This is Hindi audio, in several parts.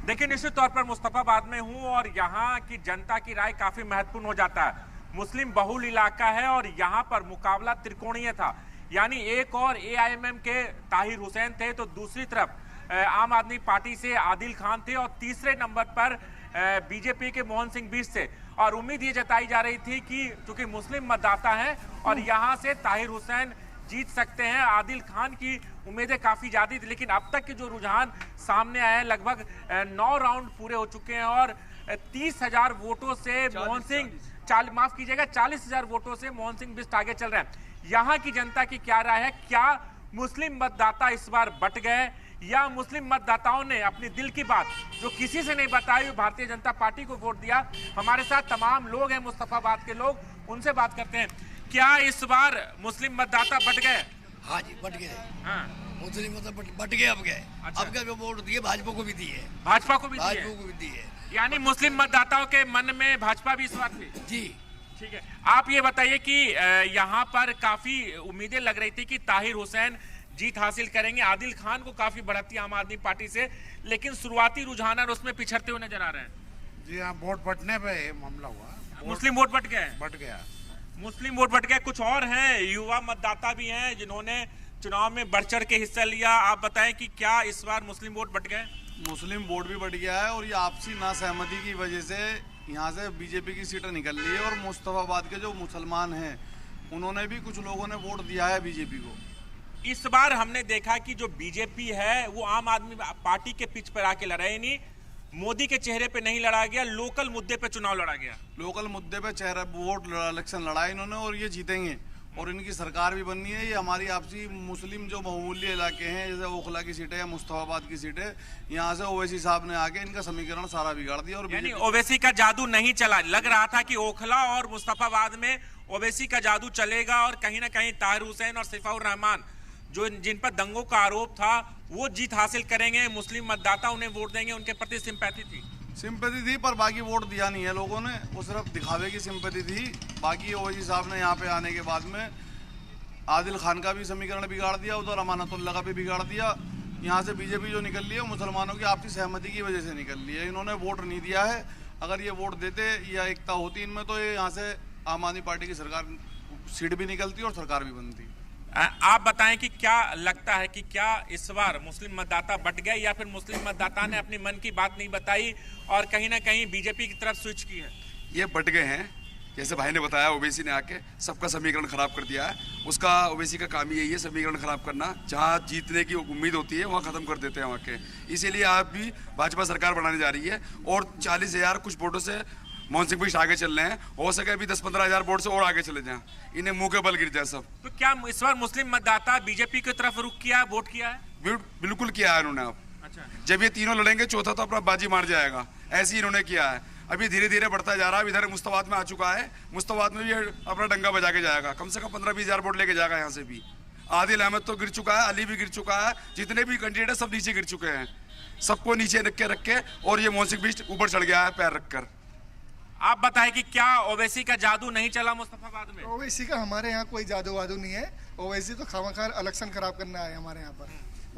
देखिए, निश्चित तौर पर मुस्तफाबाद में हूं और यहाँ की जनता की राय काफी महत्वपूर्ण हो जाता है। मुस्लिम बहुल इलाका है और यहाँ पर मुकाबला त्रिकोणीय था, यानी एक और एआईएमएम के ताहिर हुसैन थे, तो दूसरी तरफ आम आदमी पार्टी से आदिल खान थे और तीसरे नंबर पर बीजेपी के मोहन सिंह बिष्ट थे। और उम्मीद ये जताई जा रही थी कि चूंकि मुस्लिम मतदाता हैं और यहाँ से ताहिर हुसैन जीत सकते हैं, आदिल खान की उम्मीदें काफी ज्यादा थी। लेकिन अब तक के जो रुझान सामने आए हैं, लगभग 9 राउंड पूरे हो चुके हैं और 30,000 वोटों से मोहन सिंह 40,000 वोटों से मोहन सिंह बिष्ट आगे चल रहे हैं। यहाँ की जनता की क्या राय है? क्या मुस्लिम मतदाता इस बार बट गए या मुस्लिम मतदाताओं ने अपनी दिल की बात जो किसी से नहीं बताई, भारतीय जनता पार्टी को वोट दिया? हमारे साथ तमाम लोग हैं, मुस्तफाबाद के लोग, उनसे बात करते हैं। क्या इस बार मुस्लिम मतदाता बट गए? हाँ जी, बट गए। हाँ, मुस्लिम मतलब बट गए, अब गए। अच्छा। अब क्या वोट दिए, भाजपा को भी दिए, भाजपा को भी दिए? भाजपा को भी दिए। यानी मुस्लिम मतदाताओं के मन में भाजपा भी इस बार थी? जी ठीक है। आप ये बताइए कि यहाँ पर काफी उम्मीदें लग रही थी कि ताहिर हुसैन जीत हासिल करेंगे, आदिल खान को काफी बढ़ती आम आदमी पार्टी से, लेकिन शुरुआती रुझान और उसमें पिछड़ते हुए नजर आ रहे हैं। जी हाँ, वोट बटने पे मामला हुआ। मुस्लिम वोट बट गए? बट गया। मुस्लिम वोट बट गए। कुछ और हैं, युवा मतदाता भी हैं जिन्होंने चुनाव में बढ़ चढ़ के हिस्सा लिया। आप बताएं कि क्या इस बार मुस्लिम वोट बट गए? मुस्लिम वोट भी बढ़ गया है और ये आपसी नासहमति की वजह से यहाँ से बीजेपी की सीटें निकल रही है और मुस्तफाबाद के जो मुसलमान हैं उन्होंने भी, कुछ लोगों ने वोट दिया है बीजेपी को। इस बार हमने देखा कि जो बीजेपी है वो आम आदमी पार्टी के पिच पर आके लड़ा, यानी मोदी के चेहरे पे नहीं लड़ा गया, लोकल मुद्दे पे चुनाव लड़ा गया। लोकल मुद्दे पे चेहरा वोट इलेक्शन लड़ा इन्होंने और ये जीतेंगे और इनकी सरकार भी बननी है। ये हमारी आपसी मुस्लिम जो बहुमूल्य इलाके हैं, जैसे ओखला की सीटें या मुस्तफाबाद की सीटें, यहाँ से ओवैसी साहब ने आके इनका समीकरण सारा बिगाड़ दिया। और यानी ओवैसी का जादू नहीं चला। लग रहा था कि ओखला और मुस्तफाबाद में ओवैसी का जादू चलेगा और कहीं ना कहीं ताहिर हुसैन और सिफाउर रहमान जो जिन पर दंगों का आरोप था वो जीत हासिल करेंगे, मुस्लिम मतदाता उन्हें वोट देंगे, उनके प्रति सिंपैथी थी। सिंपैथी थी पर बाकी वोट दिया नहीं है लोगों ने, वो सिर्फ दिखावे की सिंपैथी थी। बाकी ओवैसी साहब ने यहाँ पे आने के बाद में आदिल खान का भी समीकरण बिगाड़ दिया, उधर अमानतुल्लाह का भी बिगाड़ दिया। यहाँ से बीजेपी जो निकल रही है मुसलमानों की आपसी सहमति की वजह से निकल रही है। इन्होंने वोट नहीं दिया है। अगर ये वोट देते या एकता होती इनमें तो ये यहाँ से आम आदमी पार्टी की सरकार सीट भी निकलती और सरकार भी बनती। आप बताएं कि क्या लगता है कि क्या इस बार मुस्लिम मतदाता बट गए या फिर मुस्लिम मतदाता ने अपनी मन की बात नहीं बताई और कहीं ना कहीं बीजेपी की तरफ स्विच की है? ये बट गए हैं, जैसे भाई ने बताया, ओवैसी ने आके सबका समीकरण खराब कर दिया है। उसका ओवैसी का काम ही यही है, समीकरण खराब करना। जहाँ जीतने की उम्मीद होती है वहाँ खत्म कर देते हैं वहाँ के। इसीलिए आप भी भाजपा सरकार बनाने जा रही है और 40,000 कुछ वोटों से मोहन सिंह बिष्ट आगे चल रहे हैं। हो सके अभी 10-15,000 वोट से और आगे चले जाएं, इन्हें मुंह के बल गिर जाए सब। तो क्या इस बार मुस्लिम मतदाता बीजेपी की तरफ रुख किया, वोट किया है? बिल्कुल किया है इन्होंने। अब अच्छा, जब ये तीनों लड़ेंगे चौथा तो अपना बाजी मार जाएगा, ऐसे ही इन्होंने किया है। अभी धीरे धीरे बढ़ता जा रहा है। इधर मुस्तफाबाद में आ चुका है, मुस्तफाबाद में भी अपना डंगा बजा के जाएगा, कम से कम 15-20,000 वोट लेके जाएगा यहाँ से भी। आदिल अहमद तो गिर चुका है, अली भी गिर चुका है, जितने भी कैंडिडेट है सब नीचे गिर चुके हैं। सबको नीचे रख के और ये मोहन सिंह बिष्ट ऊपर चढ़ गया है पैर रखकर। आप बताएं कि क्या ओवैसी का जादू नहीं चला मुस्तफाबाद में? ओवैसी का हमारे यहाँ कोई जादू वादू नहीं है। ओवैसी तो खामखा इलेक्शन खराब करना है हमारे यहाँ पर।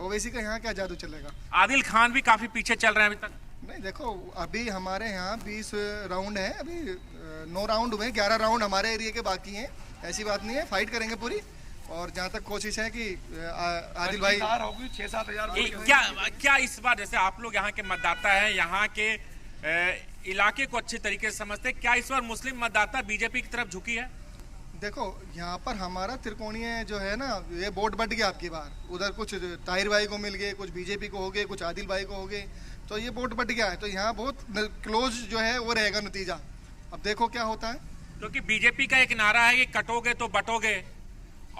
ओवैसी का यहाँ क्या जादू चलेगा? आदिल खान भी काफी पीछे चल रहे हैं अभी तक। नहीं, देखो अभी हमारे यहाँ 20 राउंड है, अभी 9 राउंड हुए, 11 राउंड हमारे एरिया के बाकी हैं। ऐसी बात नहीं है, फाइट करेंगे पूरी। और जहाँ तक कोशिश है कि आदिल भाई 6-7,000। क्या इस बार, जैसे आप लोग यहाँ के मतदाता हैं, यहाँ के इलाके को अच्छे तरीके से समझते, क्या इस बार मुस्लिम मतदाता बीजेपी की तरफ झुकी है? देखो यहाँ पर हमारा त्रिकोणीय जो है ना, ये वोट बट गया आपकी बार। उधर कुछ ताहिर भाई को मिल गए, कुछ बीजेपी को हो गए, कुछ आदिल भाई को हो गए, तो ये वोट बट गया है। तो यहाँ बहुत क्लोज जो है वो रहेगा नतीजा। अब देखो क्या होता है, क्योंकि बीजेपी का एक नारा है कि कटोगे तो बटोगे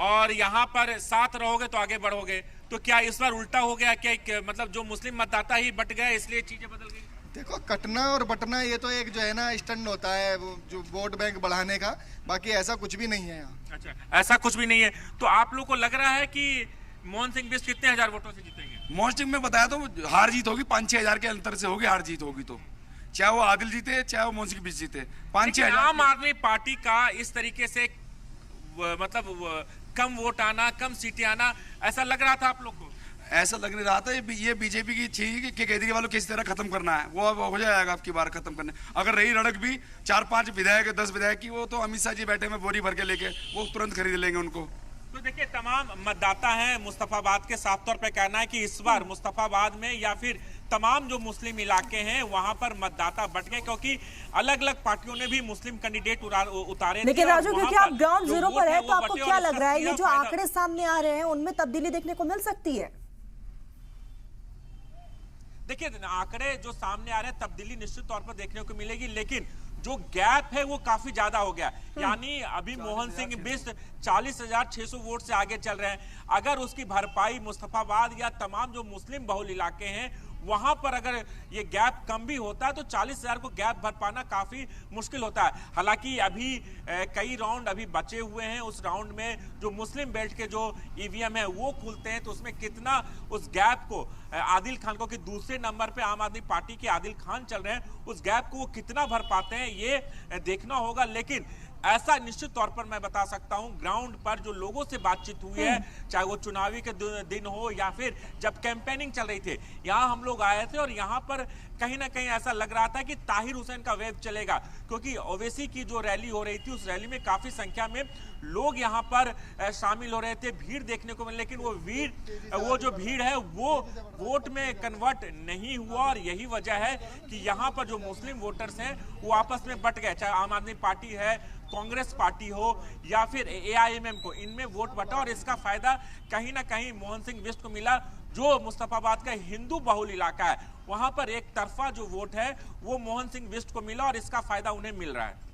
और यहाँ पर साथ रहोगे तो आगे बढ़ोगे। तो क्या इस बार उल्टा हो गया? क्या मतलब जो मुस्लिम मतदाता ही बट गए इसलिए चीजें बदल गई? देखो कटना और बटना ये तो एक जो है ना स्टंट होता है, वो जो वोट बैंक बढ़ाने का। बाकी ऐसा कुछ भी नहीं है यहाँ। अच्छा, ऐसा कुछ भी नहीं है। तो आप लोग को लग रहा है कि मोहन सिंह बिष्ट कितने हजार वोटों से जीतेंगे? मोहन सिंह में बताया तो हार जीत होगी, 5-6 हजार के अंतर से होगी हार जीत होगी। तो चाहे वो आदिल जीते चाहे वो मोहन सिंह बिष्ट जीते, 5-6 हजार। आम आदमी पार्टी का इस तरीके से मतलब कम वोट आना, कम सीटें आना, ऐसा लग रहा था आप लोग को? ऐसा लग नहीं रहा था ये बीजेपी की थी कि केजरीवाल को किसी तरह खत्म करना है, वो अब हो जाएगा आपकी बार खत्म करने। अगर रही रड़क भी 4-5 विधायक 10 विधायक की, वो तो अमित शाह जी बैठे हैं बोरी भर के लेके, वो तुरंत खरीद लेंगे उनको। तो देखिए तमाम मतदाता हैं मुस्तफाबाद के, साफ तौर पे कहना है कि इस बार मुस्तफाबाद में या फिर तमाम जो मुस्लिम इलाके हैं वहां पर मतदाता बट गए, क्योंकि अलग अलग पार्टियों ने भी मुस्लिम कैंडिडेट उतारे। लेकिन राजू, क्योंकि आप ग्राउंड जीरो पर है, तो आपको क्या लग रहा है ये जो आंकड़े सामने आ रहे हैं उनमें तब्दीली देखने को मिल सकती है? देखिए आंकड़े जो सामने आ रहे हैं तब्दीली निश्चित तौर पर देखने को मिलेगी, लेकिन जो गैप है वो काफी ज्यादा हो गया। यानी अभी मोहन सिंह बिष्ट 40,600 वोट से आगे चल रहे हैं। अगर उसकी भरपाई मुस्तफाबाद या तमाम जो मुस्लिम बहुल इलाके हैं वहां पर अगर ये गैप कम भी होता है तो 40,000 को गैप भर पाना काफी मुश्किल होता है। हालांकि अभी कई राउंड अभी बचे हुए हैं, उस राउंड में जो मुस्लिम बेल्ट के जो ईवीएम है वो खुलते हैं, तो उसमें कितना उस गैप को आदिल खान को, कि दूसरे नंबर पे आम आदमी पार्टी के आदिल खान चल रहे हैं, उस गैप को वो कितना भर पाते हैं ये देखना होगा। लेकिन ऐसा निश्चित तौर पर मैं बता सकता हूं, ग्राउंड पर जो लोगों से बातचीत हुई है, चाहे वो चुनावी के दिन हो या फिर जब कैंपेनिंग चल रही थी, यहां हम लोग आए थे और यहां पर कहीं ना कहीं ऐसा लग रहा था कि ताहिर हुसैन का वेव चलेगा, क्योंकि ओवैसी की जो रैली हो रही थी उस रैली में काफी संख्या में लोग यहां पर शामिल हो रहे थे, भीड़ देखने को मिली, लेकिन वो जो भीड़ है वो वोट में कन्वर्ट नहीं हुआ। और यही वजह है कि यहां पर जो मुस्लिम वोटर्स हैं वो आपस में बट गए, चाहे आम आदमी पार्टी है, कांग्रेस पार्टी हो या फिर AIMM को, इनमें वोट बटा और इसका फायदा कहीं ना कहीं मोहन सिंह बिष्ट को मिला। जो मुस्तफाबाद का हिंदू बहुल इलाका है वहां पर एक तरफा जो वोट है वो मोहन सिंह बिष्ट को मिला और इसका फायदा उन्हें मिल रहा है।